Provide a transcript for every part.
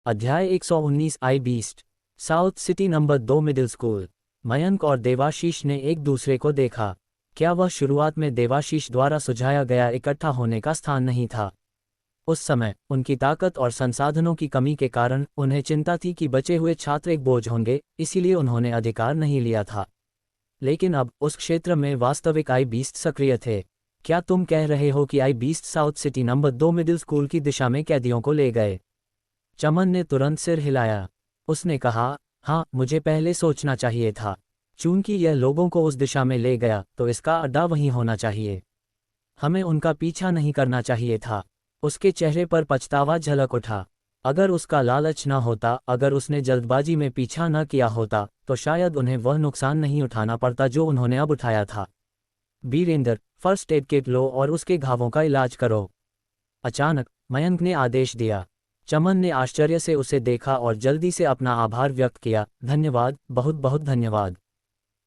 अध्याय 119 I beast. South city number 2 middle school. Mayank और देवाशीष ने एक दूसरे को देखा। क्या वह शुरुआत में देवाशीष द्वारा सुझाया गया इकट्ठा होने का स्थान नहीं था? उस समय उनकी ताकत और संसाधनों की कमी के कारण उन्हें चिंता थी कि बचे हुए छात्र एक बोझ होंगे, इसीलिए उन्होंने अधिकार नहीं लिया था। लेकिन अब उस क्षेत्र में वास्तविक आई बीस्ट सक्रिय थे। क्या तुम कह रहे हो कि I beast south city number 2 middle school की दिशा में कैदियों को ले गए? चमन ने तुरंत सिर हिलाया। उसने कहा, हाँ, मुझे पहले सोचना चाहिए था। चूंकि यह लोगों को उस दिशा में ले गया तो इसका अड्डा वहीं होना चाहिए। हमें उनका पीछा नहीं करना चाहिए था। उसके चेहरे पर पछतावा झलक उठा। अगर उसका लालच न होता, अगर उसने जल्दबाजी में पीछा न किया होता, तो शायद उन्हें वह नुकसान नहीं उठाना पड़ता जो उन्होंने अब उठाया था। बीरेंद्र, फर्स्ट एड किट लो और उसके घावों का इलाज करो। अचानक मयंक ने आदेश दिया। चमन ने आश्चर्य से उसे देखा और जल्दी से अपना आभार व्यक्त किया। धन्यवाद, बहुत बहुत धन्यवाद।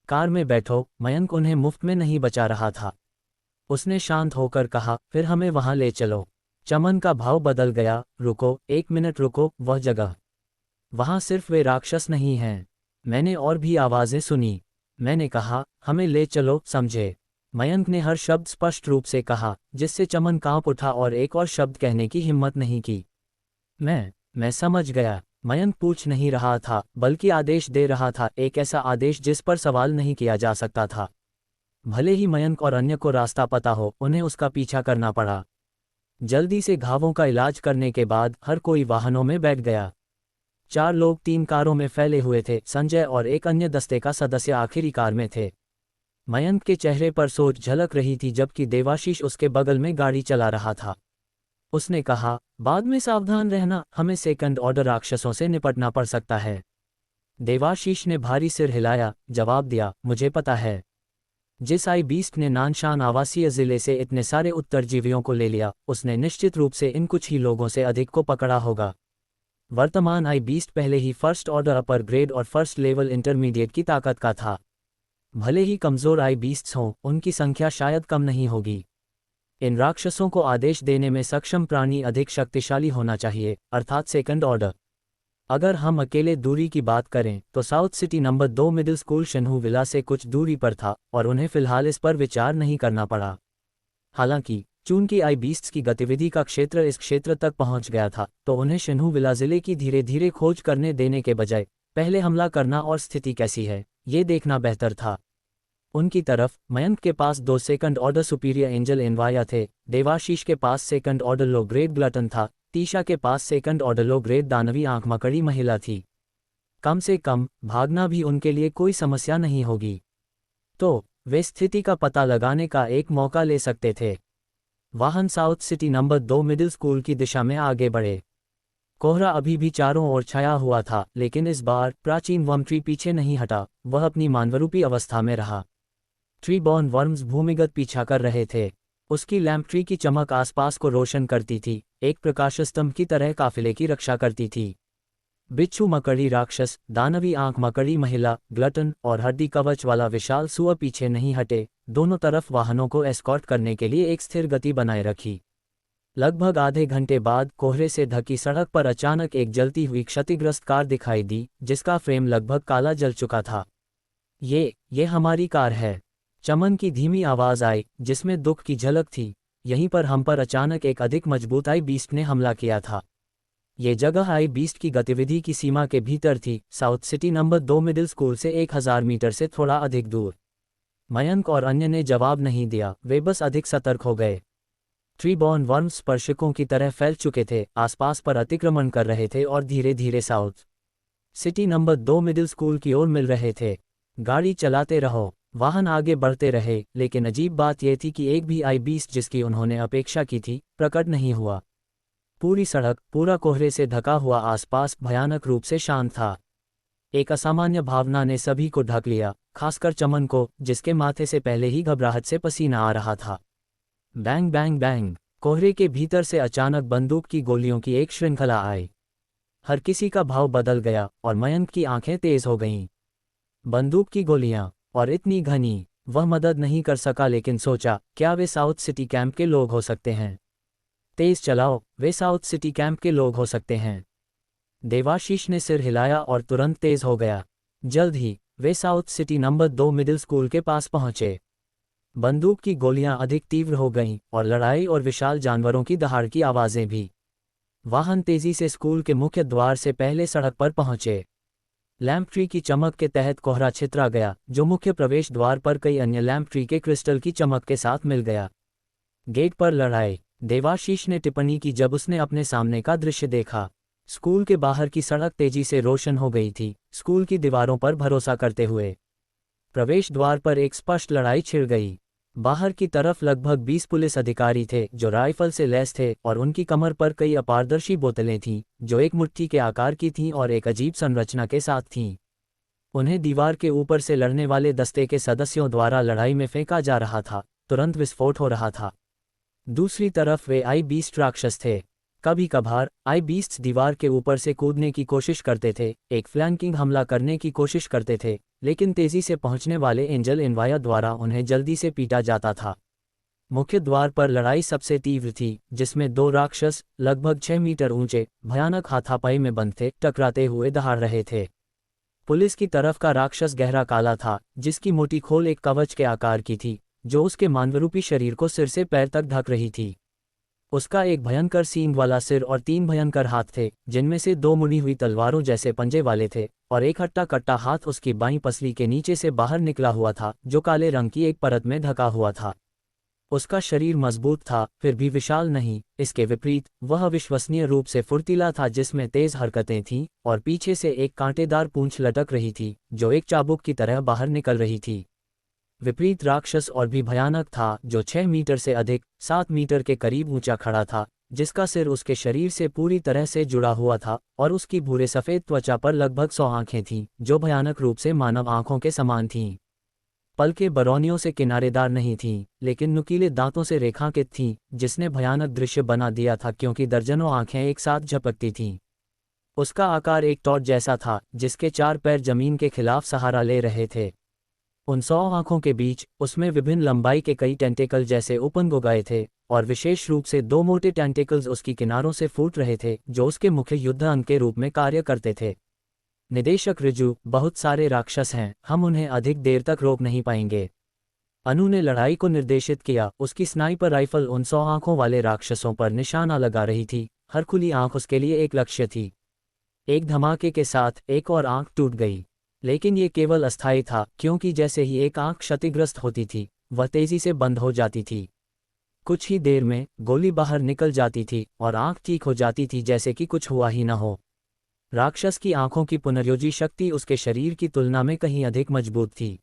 कार में बैठो। मयंक उन्हें मुफ्त में नहीं बचा रहा था। उसने शांत होकर कहा, फिर हमें वहां ले चलो। चमन का भाव बदल गया। रुको, एक मिनट रुको, वह जगह। वहां सिर्फ वे राक्षस नहीं हैं। मैंने और भी आवाजें सुनी। मैंने कहा, हमें ले चलो, समझे? मयंक ने हर शब्द स्पष्ट रूप से कहा, जिससे चमन कांप उठा और एक और शब्द कहने की हिम्मत नहीं की। मैं समझ गया। मयंक पूछ नहीं रहा था, बल्कि आदेश दे रहा था, एक ऐसा आदेश जिस पर सवाल नहीं किया जा सकता था। भले ही मयंक और अन्य को रास्ता पता हो, उन्हें उसका पीछा करना पड़ा। जल्दी से घावों का इलाज करने के बाद हर कोई वाहनों में बैठ गया। 4 लोग 3 कारों में फैले हुए थे। संजय और एक अन्य दस्ते का सदस्य आखिरी कार में थे। मयंक के चेहरे पर सोच झलक रही थी, जबकि देवाशीष उसके बगल में गाड़ी चला रहा था। उसने कहा, बाद में सावधान रहना, हमें सेकंड ऑर्डर राक्षसों से निपटना पड़ सकता है। देवाशीष ने भारी सिर हिलाया, जवाब दिया, मुझे पता है। जिस आई बीस्ट ने नानशान आवासीय जिले से इतने सारे उत्तरजीवियों को ले लिया, उसने निश्चित रूप से इन कुछ ही लोगों से अधिक को पकड़ा होगा। वर्तमान आई बीस्ट पहले ही फर्स्ट ऑर्डर अपर ग्रेड और फर्स्ट लेवल इंटरमीडिएट की ताकत का था। भले ही कमजोर आई बीस्ट्स हों, उनकी संख्या शायद कम नहीं होगी। इन राक्षसों को आदेश देने में सक्षम प्राणी अधिक शक्तिशाली होना चाहिए, अर्थात सेकंड ऑर्डर। अगर हम अकेले दूरी की बात करें तो south city number 2 middle school Shanhu villa से कुछ दूरी पर था और उन्हें फिलहाल इस पर विचार नहीं करना पड़ा। हालांकि चूंकि आई बीस्ट्स की गतिविधि का क्षेत्र इस क्षेत्र तक पहुंच गया था, तो उन्हें शन्हू विला जिले की धीरे धीरे खोज करने देने के बजाय पहले हमला करना और स्थिति कैसी है, ये देखना बेहतर था। उनकी तरफ मयंक के पास 2 सेकंड ऑर्डर सुपीरियर एंजल एनवाया थे, देवाशीष के पास second order low grade glutton था, तीशा के पास सेकंड ऑर्डर लो ग्रेड दानवी आंख मकड़ी महिला थी। कम से कम भागना भी उनके लिए कोई समस्या नहीं होगी। तो वे स्थिति का पता लगाने का एक मौका ले सकते थे। वाहन south city number 2 middle school की दिशा में आगे बढ़े। कोहरा अभी भी चारों ओर छाया हुआ था, लेकिन इस बार प्राचीन वमट्री पीछे नहीं हटा, वह अपनी मानवरूपी अवस्था में रहा। ट्री बॉर्न वर्म्स भूमिगत पीछा कर रहे थे। उसकी लैंप ट्री की चमक आसपास को रोशन करती थी, एक प्रकाश स्तंभ की तरह काफिले की रक्षा करती थी। बिच्छू मकड़ी राक्षस, दानवी आंख मकड़ी महिला, ग्लटन और हड्डी कवच वाला विशाल सुअर पीछे नहीं हटे, दोनों तरफ वाहनों को एस्कॉर्ट करने के लिए एक स्थिर गति बनाए रखी। लगभग आधे घंटे बाद कोहरे से ढकी सड़क पर अचानक एक जलती हुई क्षतिग्रस्त कार दिखाई दी, जिसका फ्रेम लगभग काला जल चुका था। ये हमारी कार है। चमन की धीमी आवाज आई, जिसमें दुख की झलक थी। यहीं पर हम पर अचानक एक अधिक मजबूत आई बीस्ट ने हमला किया था। ये जगह आई बीस्ट की गतिविधि की सीमा के भीतर थी, south city number 2 middle school से 1000 मीटर से थोड़ा अधिक दूर। मयंक और अन्य ने जवाब नहीं दिया, वे बस अधिक सतर्क हो गए। ट्री बॉर्न वर्म्स स्पर्शकों की तरह फैल चुके थे, आसपास पर अतिक्रमण कर रहे थे और धीरे धीरे south city number 2 middle school की ओर मिल रहे थे। गाड़ी चलाते रहो। वाहन आगे बढ़ते रहे, लेकिन अजीब बात यह थी कि एक भी आई बीस्ट जिसकी उन्होंने अपेक्षा की थी, प्रकट नहीं हुआ। पूरी सड़क, पूरा कोहरे से ढका हुआ आसपास भयानक रूप से शांत था। एक असामान्य भावना ने सभी को ढक लिया, खासकर चमन को, जिसके माथे से पहले ही घबराहट से पसीना आ रहा था। बैंग बैंग बैंग, कोहरे के भीतर से अचानक बंदूक की गोलियों की एक श्रृंखला आई। हर किसी का भाव बदल गया और मयंक की आंखें तेज हो गईं। बंदूक की गोलियां, और इतनी घनी। वह मदद नहीं कर सका, लेकिन सोचा, क्या वे साउथ सिटी कैंप के लोग हो सकते हैं? तेज चलाओ, वे साउथ सिटी कैंप के लोग हो सकते हैं। देवाशीष ने सिर हिलाया और तुरंत तेज हो गया। जल्द ही वे south city number 2 middle school के पास पहुंचे। बंदूक की गोलियां अधिक तीव्र हो गईं और लड़ाई और विशाल जानवरों की दहाड़ की आवाजें भी। वाहन तेजी से स्कूल के मुख्य द्वार से पहले सड़क पर पहुंचे। लैंप ट्री की चमक के तहत कोहरा छितरा गया, जो मुख्य प्रवेश द्वार पर कई अन्य लैंप ट्री के क्रिस्टल की चमक के साथ मिल गया। गेट पर लड़ाई, देवाशीष ने टिप्पणी की जब उसने अपने सामने का दृश्य देखा। स्कूल के बाहर की सड़क तेजी से रोशन हो गई थी, स्कूल की दीवारों पर भरोसा करते हुए। प्रवेश द्वार पर एक स्पष्ट लड़ाई छिड़ गई। बाहर की तरफ लगभग 20 पुलिस अधिकारी थे जो राइफल से लैस थे और उनकी कमर पर कई अपारदर्शी बोतलें थीं, जो एक मुट्ठी के आकार की थीं और एक अजीब संरचना के साथ थीं। उन्हें दीवार के ऊपर से लड़ने वाले दस्ते के सदस्यों द्वारा लड़ाई में फेंका जा रहा था, तुरंत विस्फोट हो रहा था। दूसरी तरफ वे आई बीस्ट राक्षस थे। कभी कभार आई बीस्ट्स दीवार के ऊपर से कूदने की कोशिश करते थे, एक फ्लैंकिंग हमला करने की कोशिश करते थे, लेकिन तेजी से पहुंचने वाले एंजल एनवाया द्वारा उन्हें जल्दी से पीटा जाता था। मुख्य द्वार पर लड़ाई सबसे तीव्र थी, जिसमें 2 राक्षस लगभग 6 मीटर ऊंचे, भयानक हाथापाई में बंद थे, टकराते हुए दहाड़ रहे थे। पुलिस की तरफ का राक्षस गहरा काला था, जिसकी मोटी खोल एक कवच के आकार की थी, जो उसके मानवरूपी शरीर को सिर से पैर तक ढक रही थी। उसका एक भयंकर सींग वाला सिर और 3 भयंकर हाथ थे, जिनमें से 2 मुड़ी हुई तलवारों जैसे पंजे वाले थे, और एक हट्टा कट्टा हाथ उसकी बाईं पसली के नीचे से बाहर निकला हुआ था, जो काले रंग की एक परत में ढका हुआ था। उसका शरीर मजबूत था, फिर भी विशाल नहीं। इसके विपरीत वह विश्वसनीय रूप से फुर्तीला था, जिसमें तेज हरकतें थीं, और पीछे से एक कांटेदार पूंछ लटक रही थी, जो एक चाबुक की तरह बाहर निकल रही थी। विपरीत राक्षस और भी भयानक था, जो 6 मीटर से अधिक, 7 मीटर के करीब ऊंचा खड़ा था, जिसका सिर उसके शरीर से पूरी तरह से जुड़ा हुआ था, और उसकी भूरे सफ़ेद त्वचा पर लगभग 100 आंखें थीं, जो भयानक रूप से मानव आंखों के समान थीं। पलकें बरौनियों से किनारेदार नहीं थीं, लेकिन नुकीले दांतों से रेखांकित थीं, जिसने भयानक दृश्य बना दिया था क्योंकि दर्जनों आंखें एक साथ झपकती थीं। उसका आकार एक टॉर्च जैसा था, जिसके 4 पैर जमीन के खिलाफ सहारा ले रहे थे। उन 100 आंखों के बीच उसमें विभिन्न लंबाई के कई टेंटेकल जैसे ओपन गए थे, और विशेष रूप से 2 मोटे टेंटेकल्स उसकी किनारों से फूट रहे थे, जो उसके मुख्य युद्ध अंग के रूप में कार्य करते थे। निदेशक रिजू, बहुत सारे राक्षस हैं, हम उन्हें अधिक देर तक रोक नहीं पाएंगे। अनु ने लड़ाई को निर्देशित किया। उसकी स्नाइपर राइफल उन 100 आंखों वाले राक्षसों पर निशाना लगा रही थी, हर खुली आंख उसके लिए एक लक्ष्य थी। एक धमाके के साथ एक और आंख टूट गई, लेकिन ये केवल अस्थायी था, क्योंकि जैसे ही एक आंख क्षतिग्रस्त होती थी, वह तेजी से बंद हो जाती थी। कुछ ही देर में गोली बाहर निकल जाती थी और आंख ठीक हो जाती थी, जैसे कि कुछ हुआ ही न हो। राक्षस की आंखों की पुनर्योजी शक्ति उसके शरीर की तुलना में कहीं अधिक मजबूत थी।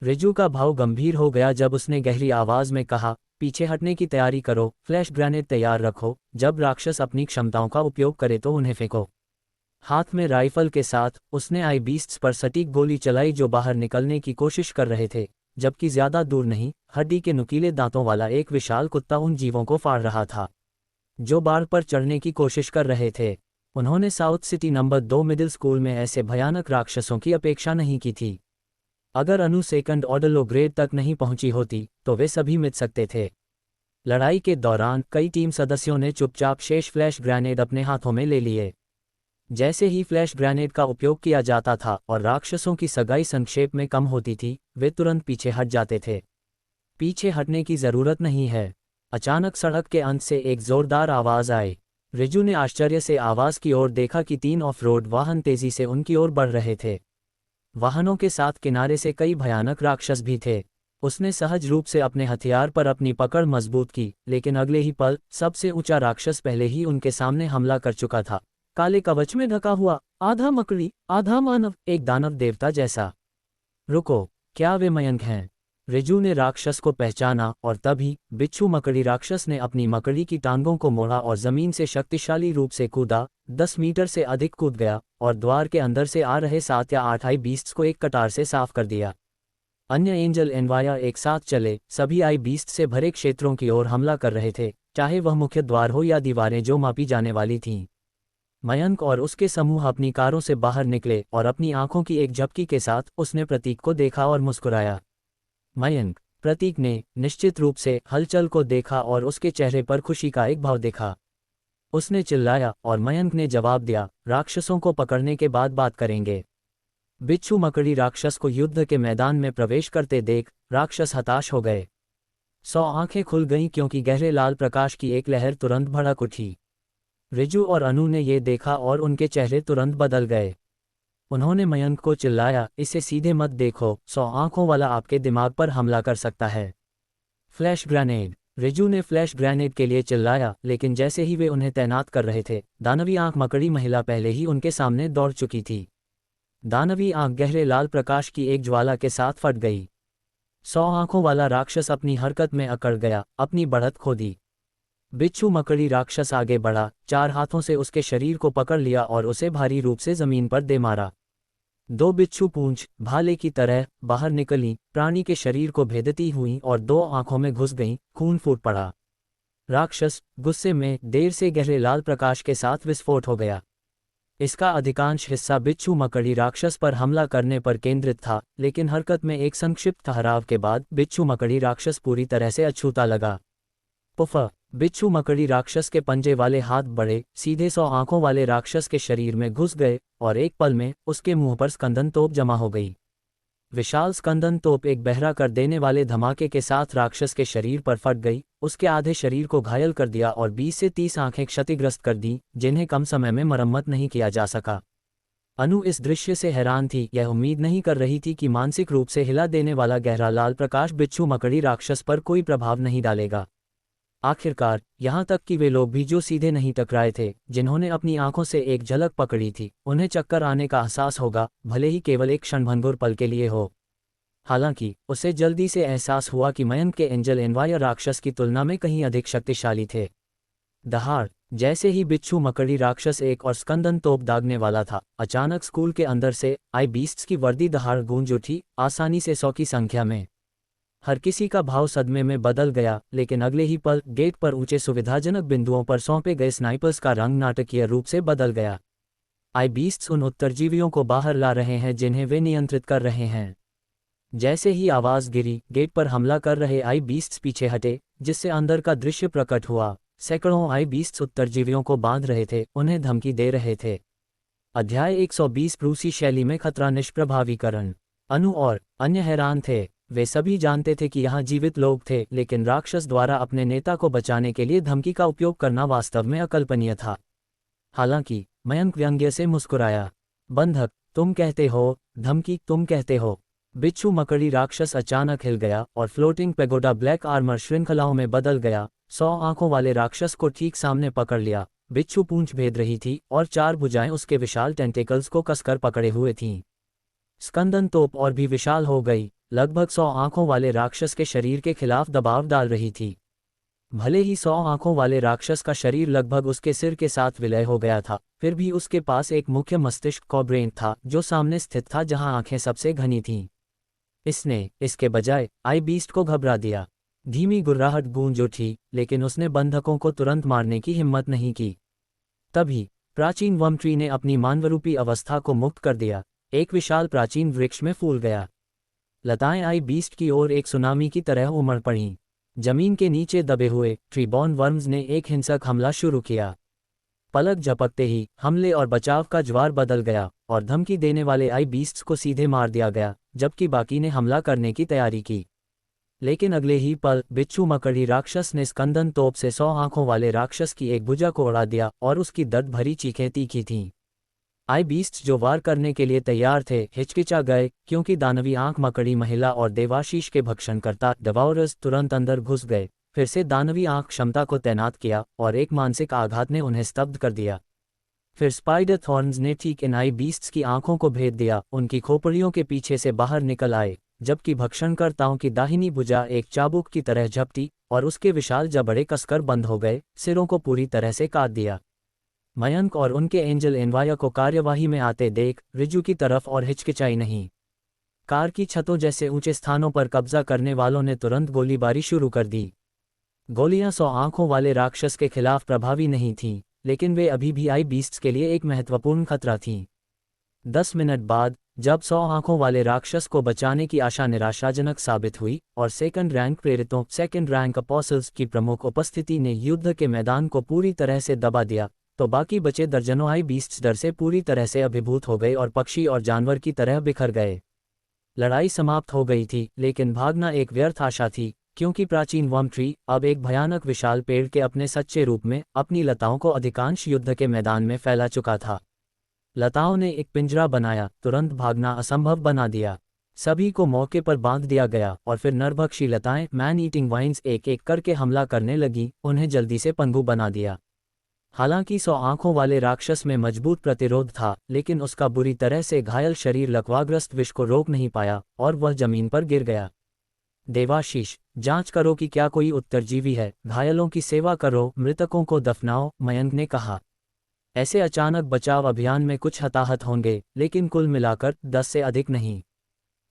रिजू का भाव गंभीर हो गया जब उसने गहरी आवाज में कहा, पीछे हटने की तैयारी करो, फ्लैश ग्रेनेड तैयार रखो, जब राक्षस अपनी क्षमताओं का उपयोग करे तो उन्हें फेंको। हाथ में राइफल के साथ उसने आई बीस्ट्स पर सटीक गोली चलाई, जो बाहर निकलने की कोशिश कर रहे थे, जबकि ज्यादा दूर नहीं, हड्डी के नुकीले दांतों वाला एक विशाल कुत्ता उन जीवों को फाड़ रहा था, जो बाड़ पर चढ़ने की कोशिश कर रहे थे। उन्होंने south city number 2 middle school में ऐसे भयानक राक्षसों की अपेक्षा नहीं की थी। अगर अनु सेकंड ऑर्डर लो ग्रेड तक नहीं पहुंची होती, तो वे सभी मिट सकते थे। लड़ाई के दौरान कई टीम सदस्यों ने चुपचाप शेष फ्लैश ग्रेनेड अपने हाथों में ले लिए। जैसे ही फ्लैश ग्रेनेड का उपयोग किया जाता था और राक्षसों की सगाई संक्षेप में कम होती थी, वे तुरंत पीछे हट जाते थे। पीछे हटने की जरूरत नहीं है। अचानक सड़क के अंत से एक जोरदार आवाज आई। रिजू ने आश्चर्य से आवाज की ओर देखा कि 3 ऑफ रोड वाहन तेजी से उनकी ओर बढ़ रहे थे। वाहनों के साथ किनारे से कई भयानक राक्षस भी थे। उसने सहज रूप से अपने हथियार पर अपनी पकड़ मजबूत की, लेकिन अगले ही पल सबसे ऊंचा राक्षस पहले ही उनके सामने हमला कर चुका था। काले कवच में ढका हुआ, आधा मकड़ी आधा मानव, एक दानव देवता जैसा। रुको, क्या वे मयंक हैं? रिजू ने राक्षस को पहचाना, और तभी बिच्छू मकड़ी राक्षस ने अपनी मकड़ी की टांगों को मोड़ा और जमीन से शक्तिशाली रूप से कूदा, 10 मीटर से अधिक कूद गया, और द्वार के अंदर से आ रहे 7 या 8 आई बीस्ट्स को एक कतार से साफ कर दिया। अन्य एंजल एनवाया एक साथ चले, सभी आई बीस्ट से भरे क्षेत्रों की ओर हमला कर रहे थे, चाहे वह मुख्य द्वार हो या दीवारें जो मापी जाने वाली थीं। मयंक और उसके समूह अपनी कारों से बाहर निकले, और अपनी आंखों की एक झपकी के साथ उसने प्रतीक को देखा और मुस्कुराया। मयंक, प्रतीक ने निश्चित रूप से हलचल को देखा और उसके चेहरे पर खुशी का एक भाव देखा। उसने चिल्लाया और मयंक ने जवाब दिया, राक्षसों को पकड़ने के बाद बात करेंगे। बिच्छू मकड़ी राक्षस को युद्ध के मैदान में प्रवेश करते देख राक्षस हताश हो गए। 100 आंखें खुल गईं क्योंकि गहरे लाल प्रकाश की एक लहर तुरंत भड़क उठी। रिजू और अनु ने ये देखा और उनके चेहरे तुरंत बदल गए। उन्होंने मयंक को चिल्लाया, इसे सीधे मत देखो, 100 आंखों वाला आपके दिमाग पर हमला कर सकता है। Flash grenade. रिजू ने फ्लैश ग्रेनेड के लिए चिल्लाया, लेकिन जैसे ही वे उन्हें तैनात कर रहे थे, दानवी आंख मकड़ी महिला पहले ही उनके सामने दौड़ चुकी थी। दानवी आंख गहरे लाल प्रकाश की एक ज्वाला के साथ फट गई। 100 आंखों वाला राक्षस अपनी हरकत में अकड़ गया, अपनी बढ़त खो दी। बिच्छू मकड़ी राक्षस आगे बढ़ा, 4 हाथों से उसके शरीर को पकड़ लिया और उसे भारी रूप से जमीन पर दे मारा। 2 बिच्छू पूंछ भाले की तरह बाहर निकलीं, प्राणी के शरीर को भेदती हुईं और 2 आंखों में घुस गईं, खून फूट पड़ा। राक्षस गुस्से में देर से गहरे लाल प्रकाश के साथ विस्फोट हो गया। इसका अधिकांश हिस्सा बिच्छू मकड़ी राक्षस पर हमला करने पर केंद्रित था, लेकिन हरकत में एक संक्षिप्त ठहराव के बाद बिच्छू मकड़ी राक्षस पूरी तरह से अछूता लगा। पुफ! बिच्छू मकड़ी राक्षस के पंजे वाले हाथ बड़े सीधे 100 आंखों वाले राक्षस के शरीर में घुस गए और एक पल में उसके मुंह पर स्कंदन तोप जमा हो गई। विशाल स्कंदन तोप एक बहरा कर देने वाले धमाके के साथ राक्षस के शरीर पर फट गई, उसके आधे शरीर को घायल कर दिया और 20 से 30 आंखें क्षतिग्रस्त कर दी, जिन्हें कम समय में मरम्मत नहीं किया जा सका। अनु इस दृश्य से हैरान थी, यह उम्मीद नहीं कर रही थी कि मानसिक रूप से हिला देने वाला गहरा लाल प्रकाश बिच्छू मकड़ी राक्षस पर कोई प्रभाव नहीं डालेगा। आखिरकार यहाँ तक कि वे लोग भी जो सीधे नहीं टकराए थे, जिन्होंने अपनी आंखों से एक झलक पकड़ी थी, उन्हें चक्कर आने का एहसास होगा, भले ही केवल एक क्षणभंगुर पल के लिए हो। हालांकि उसे जल्दी से एहसास हुआ कि मयंक के एंजल एनवायर राक्षस की तुलना में कहीं अधिक शक्तिशाली थे। दहाड़! जैसे ही बिच्छू मकड़ी राक्षस एक और स्कंदन तोप दागने वाला था, अचानक स्कूल के अंदर से आई बीस्ट्स की वर्दी दहाड़ गूंज उठी, आसानी से 100 की संख्या में। हर किसी का भाव सदमे में बदल गया, लेकिन अगले ही पल गेट पर ऊंचे सुविधाजनक बिंदुओं पर सौंपे गए स्नाइपर्स का रंग नाटकीय रूप से बदल गया। आई बीस्ट्स उन उत्तरजीवियों को बाहर ला रहे हैं जिन्हें वे नियंत्रित कर रहे हैं। जैसे ही आवाज गिरी, गेट पर हमला कर रहे आई बीस्ट्स पीछे हटे, जिससे अंदर का दृश्य प्रकट हुआ। सैकड़ों आई बीस्ट्स उत्तरजीवियों को बांध रहे थे, उन्हें धमकी दे रहे थे। अध्याय 120 रूसी शैली में खतरा निष्प्रभावीकरण। अनु और अन्य हैरान थे। वे सभी जानते थे कि यहाँ जीवित लोग थे, लेकिन राक्षस द्वारा अपने नेता को बचाने के लिए धमकी का उपयोग करना वास्तव में अकल्पनीय था। हालांकि मयंक व्यंग्य से मुस्कुराया। बंधक तुम कहते हो, धमकी तुम कहते हो। बिच्छू मकड़ी राक्षस अचानक हिल गया और फ्लोटिंग पेगोडा ब्लैक आर्मर श्रृंखलाओं में बदल गया। 100 आंखों वाले राक्षस को ठीक सामने पकड़ लिया। बिच्छू पूंछ भेद रही थी और 4 भुजाएं उसके विशाल टेंटेकल्स को कसकर पकड़े हुए थीं। स्कंदन तोप और भी विशाल हो गई, लगभग 100 आंखों वाले राक्षस के शरीर के खिलाफ दबाव डाल रही थी। भले ही 100 आंखों वाले राक्षस का शरीर लगभग उसके सिर के साथ विलय हो गया था, फिर भी उसके पास एक मुख्य मस्तिष्क कोब्रेन था जो सामने स्थित था, जहां आंखें सबसे घनी थीं। इसने इसके बजाय आई बीस्ट को घबरा दिया। धीमी गुर्राहट गूंज उठी, लेकिन उसने बंधकों को तुरंत मारने की हिम्मत नहीं की। तभी प्राचीन वमट्री ने अपनी मानवरूपी अवस्था को मुक्त कर दिया। एक विशाल प्राचीन वृक्ष में फूल गया। लताएं आई बीस्ट की ओर एक सुनामी की तरह उमड़ पड़ीं। जमीन के नीचे दबे हुए ट्रीबॉर्न वर्म्स ने एक हिंसक हमला शुरू किया। पलक झपकते ही हमले और बचाव का ज्वार बदल गया और धमकी देने वाले आई बीस्ट्स को सीधे मार दिया गया, जबकि बाकी ने हमला करने की तैयारी की। लेकिन अगले ही पल बिच्छू मकड़ी राक्षस ने स्कंदन तोप से 100 आंखों वाले राक्षस की एक भुजा को उड़ा दिया और उसकी दर्द भरी चीखें तीखी थीं। आई बीस्ट्स जो वार करने के लिए तैयार थे हिचकिचा गए, क्योंकि दानवी आंख मकड़ी महिला और देवाशीष के भक्षणकर्ता डेवोरर्स तुरंत अंदर घुस गए। फिर से दानवी आंख क्षमता को तैनात किया और एक मानसिक आघात ने उन्हें स्तब्ध कर दिया। फिर स्पाइडर थॉर्न्स ने ठीक इन आई बीस्ट्स की आंखों को भेद दिया, उनकी खोपड़ियों के पीछे से बाहर निकल आए, जबकि भक्षणकर्ताओं की दाहिनी भुजा एक चाबुक की तरह झपटी और उसके विशाल जबड़े कसकर बंद हो गए, सिरों को पूरी तरह से काट दिया। मयंक और उनके एंजल एनवायर को कार्यवाही में आते देख रिजू की तरफ और हिचकिचाई नहीं। कार की छतों जैसे ऊंचे स्थानों पर कब्जा करने वालों ने तुरंत गोलीबारी शुरू कर दी। गोलियां 100 आंखों वाले राक्षस के खिलाफ प्रभावी नहीं थीं, लेकिन वे अभी भी आई बीस्ट्स के लिए एक महत्वपूर्ण खतरा थीं। 10 मिनट बाद जब 100 आंखों वाले राक्षस को बचाने की आशा निराशाजनक साबित हुई और सेकंड रैंक प्रेरितों सेकंड रैंक अपॉसल्स की प्रमुख उपस्थिति ने युद्ध के मैदान को पूरी तरह से दबा दिया, तो बाकी बचे दर्जनों आई बीस्ट्स डर से पूरी तरह से अभिभूत हो गए और पक्षी और जानवर की तरह बिखर गए। लड़ाई समाप्त हो गई थी, लेकिन भागना एक व्यर्थ आशा थी, क्योंकि प्राचीन वर्म ट्री अब एक भयानक विशाल पेड़ के अपने सच्चे रूप में अपनी लताओं को अधिकांश युद्ध के मैदान में फैला चुका था। लताओं ने एक पिंजरा बनाया, तुरंत भागना असंभव बना दिया। सभी को मौके पर बांध दिया गया और फिर नरभक्षी लताएं मैन ईटिंग वाइन्स एक एक करके हमला करने लगी, उन्हें जल्दी से पंगु बना दिया। हालांकि 100 आंखों वाले राक्षस में मजबूत प्रतिरोध था, लेकिन उसका बुरी तरह से घायल शरीर लकवाग्रस्त विष को रोक नहीं पाया और वह जमीन पर गिर गया। देवाशीष, जांच करो कि क्या कोई उत्तरजीवी है, घायलों की सेवा करो, मृतकों को दफनाओ, मयंक ने कहा। ऐसे अचानक बचाव अभियान में कुछ हताहत होंगे, लेकिन कुल मिलाकर 10 से अधिक नहीं।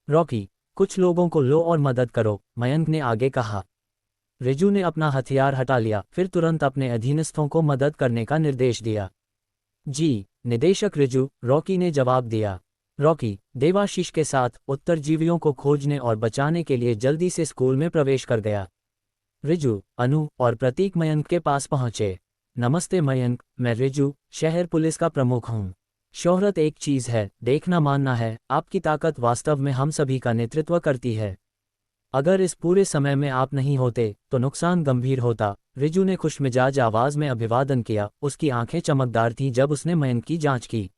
रॉकी, कुछ लोगों को लो और मदद करो, मयंक ने आगे कहा। रिजू ने अपना हथियार हटा लिया, फिर तुरंत अपने अधीनस्थों को मदद करने का निर्देश दिया। जी, निदेशक रिजू, रॉकी ने जवाब दिया। रॉकी, देवाशीष के साथ उत्तरजीवियों को खोजने और बचाने के लिए जल्दी से स्कूल में प्रवेश कर गया। रिजू, अनु और प्रतीक मयंक के पास पहुंचे। नमस्ते मयंक, मैं रिजू, शहर पुलिस का प्रमुख हूँ। शोहरत एक चीज़ है, देखना मानना है, आपकी ताकत वास्तव में हम सभी का नेतृत्व करती है। अगर इस पूरे समय में आप नहीं होते तो नुकसान गंभीर होता। रिजू ने खुशमिजाज आवाज में अभिवादन किया, उसकी आंखें चमकदार थीं जब उसने मयंक की जांच की।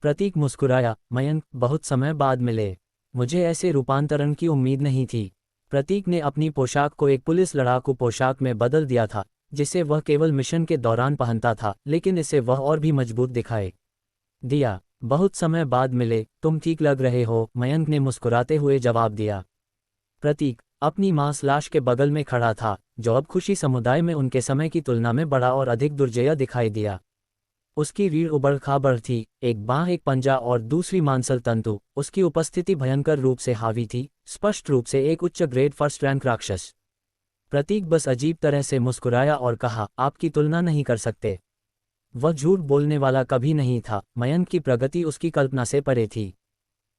प्रतीक मुस्कुराया, मयंक, बहुत समय बाद मिले। मुझे ऐसे रूपांतरण की उम्मीद नहीं थी। प्रतीक ने अपनी पोशाक को एक पुलिस लड़ाकू पोशाक में बदल दिया था, जिसे वह केवल मिशन के दौरान पहनता था, लेकिन इससे वह और भी मजबूत दिखाए दिया। बहुत समय बाद मिले, तुम ठीक लग रहे हो, मयंक ने मुस्कुराते हुए जवाब दिया। प्रतीक अपनी मांस लाश के बगल में खड़ा था, जो अब खुशी समुदाय में उनके समय की तुलना में बड़ा और अधिक दुर्जय दिखाई दिया। उसकी रीढ़ उबड़-खाबड़ थी, एक बांह, एक पंजा और दूसरी मांसल तंतु। उसकी उपस्थिति भयंकर रूप से हावी थी, स्पष्ट रूप से एक उच्च ग्रेड फर्स्ट रैंक राक्षस। प्रतीक बस अजीब तरह से मुस्कुराया और कहा, आपकी तुलना नहीं कर सकते। वह झूठ बोलने वाला कभी नहीं था, मयंक की प्रगति उसकी कल्पना से परे थी।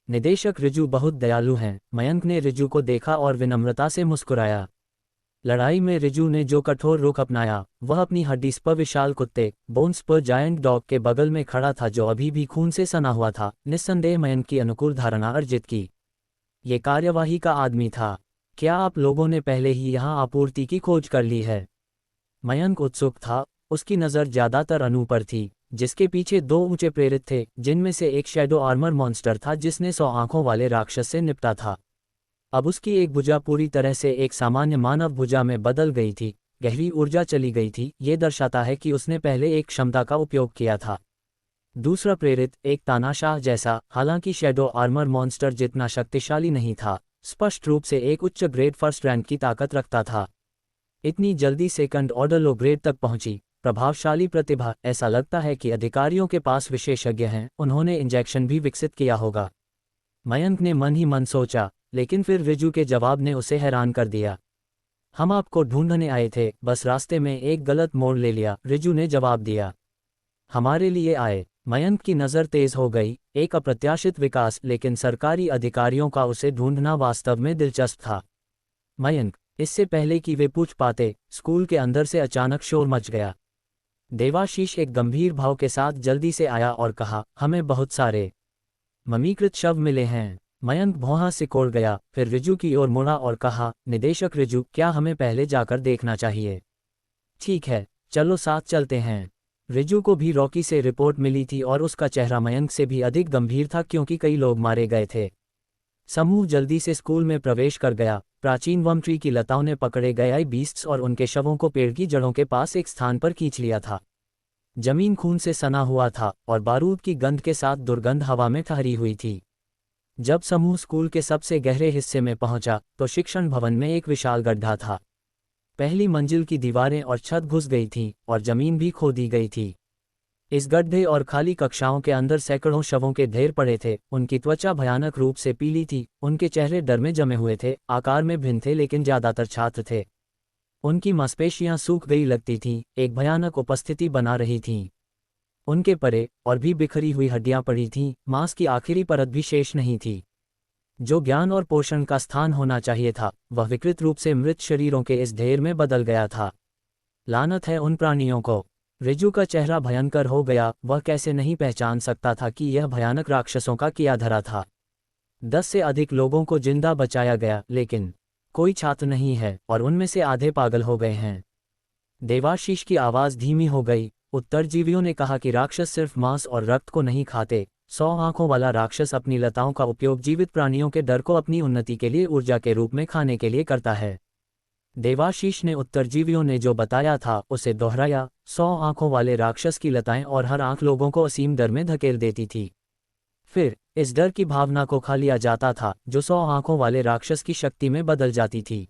निदेशक रिजू बहुत दयालु हैं, मयंक ने रिजू को देखा और विनम्रता से मुस्कुराया। लड़ाई में रिजू ने जो कठोर रुख अपनाया, वह अपनी हड्डी पर विशाल कुत्ते बोन्स पर जायंट डॉग के बगल में खड़ा था, जो अभी भी खून से सना हुआ था, निस्संदेह मयंक की अनुकूल धारणा अर्जित की। ये कार्यवाही का आदमी था। क्या आप लोगों ने पहले ही यहाँ आपूर्ति की खोज कर ली है? मयंक उत्सुक था, उसकी नज़र ज्यादातर अनु पर थी, जिसके पीछे 2 ऊंचे प्रेरित थे, जिनमें से एक शैडो आर्मर मॉन्स्टर था जिसने 100 आंखों वाले राक्षस से निपटा था। अब उसकी एक भुजा पूरी तरह से एक सामान्य मानव भुजा में बदल गई थी, गहरी ऊर्जा चली गई थी। ये दर्शाता है कि उसने पहले एक क्षमता का उपयोग किया था। दूसरा प्रेरित एक तानाशाह जैसा, हालांकि शैडो आर्मर मॉन्स्टर जितना शक्तिशाली नहीं था, स्पष्ट रूप से एक उच्च ग्रेड फर्स्ट रैंक की ताकत रखता था। इतनी जल्दी सेकंड ऑर्डर लो ग्रेड तक पहुंची, प्रभावशाली प्रतिभा। ऐसा लगता है कि अधिकारियों के पास विशेषज्ञ हैं, उन्होंने इंजेक्शन भी विकसित किया होगा। मयंक ने मन ही मन सोचा, लेकिन फिर रिजू के जवाब ने उसे हैरान कर दिया। हम आपको ढूंढने आए थे, बस रास्ते में एक गलत मोड़ ले लिया, रिजू ने जवाब दिया। हमारे लिए आए? मयंक की नज़र तेज हो गई, एक अप्रत्याशित विकास, लेकिन सरकारी अधिकारियों का उसे ढूंढना वास्तव में दिलचस्प था। मयंक, इससे पहले कि वे पूछ पाते, स्कूल के अंदर से अचानक शोर मच गया। देवाशीष एक गंभीर भाव के साथ जल्दी से आया और कहा, हमें बहुत सारे ममीकृत शव मिले हैं। मयंक भौंहा सिकोड़ गया, फिर रिजू की ओर मुड़ा और कहा, निदेशक रिजू, क्या हमें पहले जाकर देखना चाहिए? ठीक है, चलो साथ चलते हैं। रिजू को भी रॉकी से रिपोर्ट मिली थी और उसका चेहरा मयंक से भी अधिक गंभीर था, क्योंकि कई लोग मारे गए थे। समूह जल्दी से स्कूल में प्रवेश कर गया। प्राचीन वर्म ट्री की लताओं ने पकड़े गए बीस्ट्स और उनके शवों को पेड़ की जड़ों के पास एक स्थान पर खींच लिया था। जमीन खून से सना हुआ था और बारूद की गंध के साथ दुर्गंध हवा में ठहरी हुई थी। जब समूह स्कूल के सबसे गहरे हिस्से में पहुंचा, तो शिक्षण भवन में एक विशाल गड्ढा था। पहली मंजिल की दीवारें और छत घुस गई थीं और जमीन भी खोदी गई थी। इस गड्ढे और खाली कक्षाओं के अंदर सैकड़ों शवों के ढेर पड़े थे। उनकी त्वचा भयानक रूप से पीली थी, उनके चेहरे डर में जमे हुए थे, आकार में भिन्न थे लेकिन ज्यादातर छात्र थे। उनकी मांसपेशियां सूख गई लगती थीं, एक भयानक उपस्थिति बना रही थीं। उनके परे और भी बिखरी हुई हड्डियां पड़ी थीं, मांस की आखिरी परत भी शेष नहीं थी। जो ज्ञान और पोषण का स्थान होना चाहिए था, वह विकृत रूप से मृत शरीरों के इस ढेर में बदल गया था। लानत है उन प्राणियों को। रिजू का चेहरा भयंकर हो गया, वह कैसे नहीं पहचान सकता था कि यह भयानक राक्षसों का किया धरा था। 10 से अधिक लोगों को जिंदा बचाया गया, लेकिन कोई छात्र नहीं है और उनमें से आधे पागल हो गए हैं। देवाशीष की आवाज़ धीमी हो गई। उत्तरजीवियों ने कहा कि राक्षस सिर्फ मांस और रक्त को नहीं खाते। 100 आंखों वाला राक्षस अपनी लताओं का उपयोग जीवित प्राणियों के डर को अपनी उन्नति के लिए ऊर्जा के रूप में खाने के लिए करता है। देवाशीष ने उत्तरजीवियों ने जो बताया था उसे दोहराया। 100 आंखों वाले राक्षस की लताएं और हर आंख लोगों को असीम डर में धकेल देती थी। फिर इस डर की भावना को खा लिया जाता था, जो 100 आंखों वाले राक्षस की शक्ति में बदल जाती थी।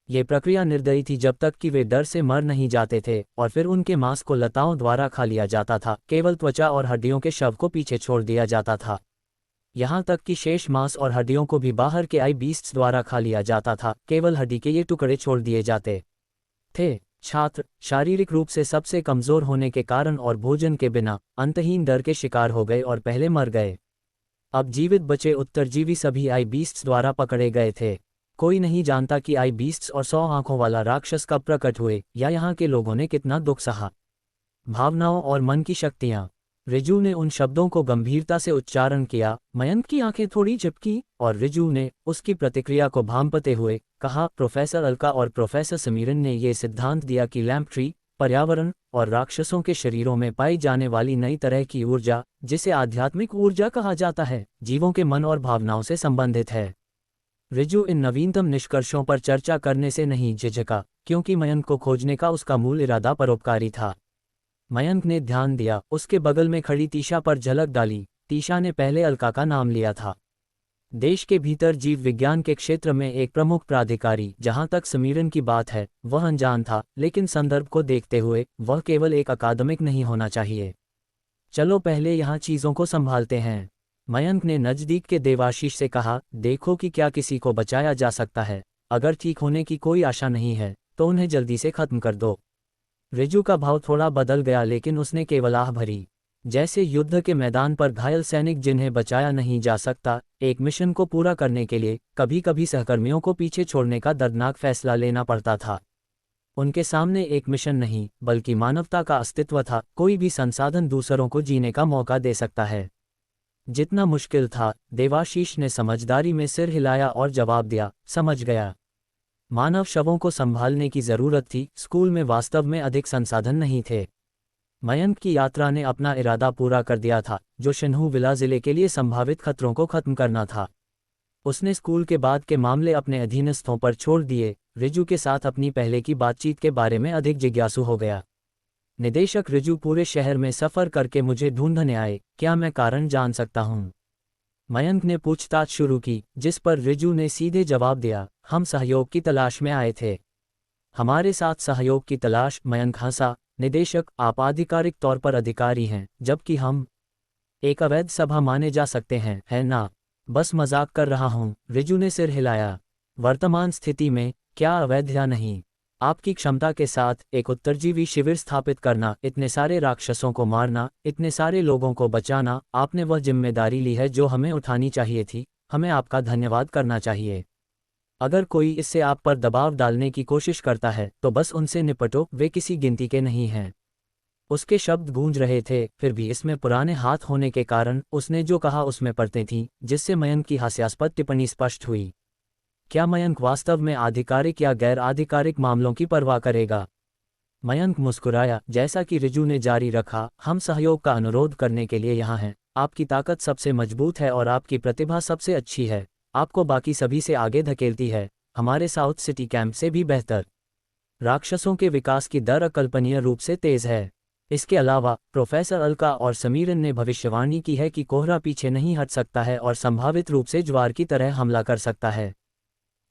ये प्रक्रिया निर्दयी थी जब तक कि वे डर से मर नहीं जाते थे, और फिर उनके मांस को लताओं द्वारा खा लिया जाता था। केवल त्वचा और हड्डियों के शव को पीछे छोड़ दिया जाता था। यहाँ तक कि शेष मांस और हड्डियों को भी बाहर के आई बीस्ट्स द्वारा खा लिया जाता था। केवल हड्डी के ये टुकड़े छोड़ दिए जाते थे। छात्र शारीरिक रूप से सबसे कमजोर होने के कारण और भोजन के बिना अंतहीन डर के शिकार हो गए और पहले मर गए। अब जीवित बचे उत्तरजीवी सभी आई बीस्ट्स द्वारा पकड़े गए थे। कोई नहीं जानता कि आई बीस्ट्स और 100 आंखों वाला राक्षस कब प्रकट हुए या यहाँ के लोगों ने कितना दुख सहा। भावनाओं और मन की शक्तियाँ। रिजू ने उन शब्दों को गंभीरता से उच्चारण किया। मयंक की आंखें थोड़ी झपकी और रिजू ने उसकी प्रतिक्रिया को भांपते हुए कहा, प्रोफेसर अलका और प्रोफेसर समीरन ने ये सिद्धांत दिया कि लैम्प ट्री, पर्यावरण और राक्षसों के शरीरों में पाई जाने वाली नई तरह की ऊर्जा, जिसे आध्यात्मिक ऊर्जा कहा जाता है, जीवों के मन और भावनाओं से संबंधित है। रिजू इन नवीनतम निष्कर्षों पर चर्चा करने से नहीं झिझका, क्योंकि मयंक को खोजने का उसका मूल इरादा परोपकारी था। मयंक ने ध्यान दिया, उसके बगल में खड़ी तीशा पर झलक डाली। तीशा ने पहले अलका का नाम लिया था। देश के भीतर जीव विज्ञान के क्षेत्र में एक प्रमुख प्राधिकारी। जहां तक समीरन की बात है, वह अनजान था, लेकिन संदर्भ को देखते हुए वह केवल एक अकादमिक नहीं होना चाहिए। चलो पहले यहाँ चीज़ों को संभालते हैं। मयंक ने नज़दीक के देवाशीष से कहा, देखो कि क्या किसी को बचाया जा सकता है। अगर ठीक होने की कोई आशा नहीं है तो उन्हें जल्दी से खत्म कर दो। रिजू का भाव थोड़ा बदल गया, लेकिन उसने केवल आह भरी, जैसे युद्ध के मैदान पर घायल सैनिक जिन्हें बचाया नहीं जा सकता। एक मिशन को पूरा करने के लिए कभी कभी सहकर्मियों को पीछे छोड़ने का दर्दनाक फैसला लेना पड़ता था। उनके सामने एक मिशन नहीं, बल्कि मानवता का अस्तित्व था। कोई भी संसाधन दूसरों को जीने का मौका दे सकता है। जितना मुश्किल था, देवाशीष ने समझदारी में सिर हिलाया और जवाब दिया, समझ गया। मानव शवों को संभालने की जरूरत थी। स्कूल में वास्तव में अधिक संसाधन नहीं थे। मयंक की यात्रा ने अपना इरादा पूरा कर दिया था, जो शिन्हू विला जिले के लिए संभावित खतरों को खत्म करना था। उसने स्कूल के बाद के मामले अपने अधीनस्थों पर छोड़ दिए। रिजू के साथ अपनी पहले की बातचीत के बारे में अधिक जिज्ञासु हो गया। निदेशक रिजू पूरे शहर में सफ़र करके मुझे ढूंढने आए, क्या मैं कारण जान सकता हूँ? मयंक ने पूछताछ शुरू की, जिस पर रिजू ने सीधे जवाब दिया, हम सहयोग की तलाश में आए थे। हमारे साथ सहयोग की तलाश? मयंक हंसा, निदेशक, आप आधिकारिक तौर पर अधिकारी हैं, जबकि हम एक अवैध सभा माने जा सकते हैं, है ना? बस मजाक कर रहा हूँ, रिजू ने सिर हिलाया। वर्तमान स्थिति में क्या अवैध या नहीं? आपकी क्षमता के साथ एक उत्तरजीवी शिविर स्थापित करना, इतने सारे राक्षसों को मारना, इतने सारे लोगों को बचाना, आपने वह जिम्मेदारी ली है जो हमें उठानी चाहिए थी। हमें आपका धन्यवाद करना चाहिए। अगर कोई इससे आप पर दबाव डालने की कोशिश करता है तो बस उनसे निपटो, वे किसी गिनती के नहीं हैं। उसके शब्द गूंज रहे थे, फिर भी इसमें पुराने हाथ होने के कारण उसने जो कहा उसमें परतें थीं, जिससे मयंक की हास्यास्पद टिप्पणी स्पष्ट हुई। क्या मयंक वास्तव में आधिकारिक या गैर आधिकारिक मामलों की परवाह करेगा? मयंक मुस्कुराया। जैसा कि रिजू ने जारी रखा, हम सहयोग का अनुरोध करने के लिए यहाँ हैं। आपकी ताकत सबसे मजबूत है और आपकी प्रतिभा सबसे अच्छी है। आपको बाकी सभी से आगे धकेलती है, हमारे साउथ सिटी कैंप से भी बेहतर। राक्षसों के विकास की दर अकल्पनीय रूप से तेज है। इसके अलावा प्रोफेसर अलका और समीरन ने भविष्यवाणी की है कि कोहरा पीछे नहीं हट सकता है और संभावित रूप से ज्वार की तरह हमला कर सकता है।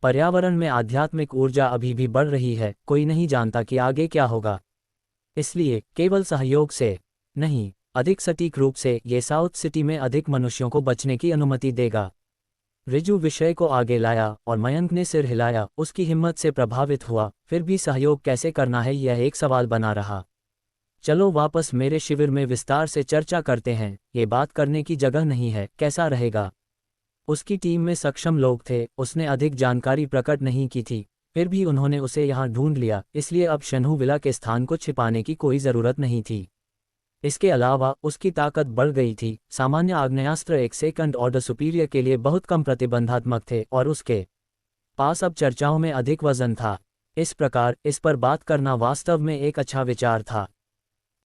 पर्यावरण में आध्यात्मिक ऊर्जा अभी भी बढ़ रही है, कोई नहीं जानता कि आगे क्या होगा। इसलिए केवल सहयोग से नहीं, अधिक सटीक रूप से ये साउथ सिटी में अधिक मनुष्यों को बचने की अनुमति देगा। रिजू विषय को आगे लाया और मयंक ने सिर हिलाया। उसकी हिम्मत से प्रभावित हुआ। फिर भी सहयोग कैसे करना है, यह एक सवाल बना रहा। चलो वापस मेरे शिविर में विस्तार से चर्चा करते हैं, ये बात करने की जगह नहीं है, कैसा रहेगा? उसकी टीम में सक्षम लोग थे, उसने अधिक जानकारी प्रकट नहीं की थी, फिर भी उन्होंने उसे यहाँ ढूंढ लिया, इसलिए अब शन्हु विला के स्थान को छिपाने की कोई ज़रूरत नहीं थी। इसके अलावा उसकी ताकत बढ़ गई थी, सामान्य आग्नेयास्त्र एक सेकंड ऑर्डर सुपीरियर के लिए बहुत कम प्रतिबंधात्मक थे और उसके पास अब चर्चाओं में अधिक वजन था। इस प्रकार इस पर बात करना वास्तव में एक अच्छा विचार था।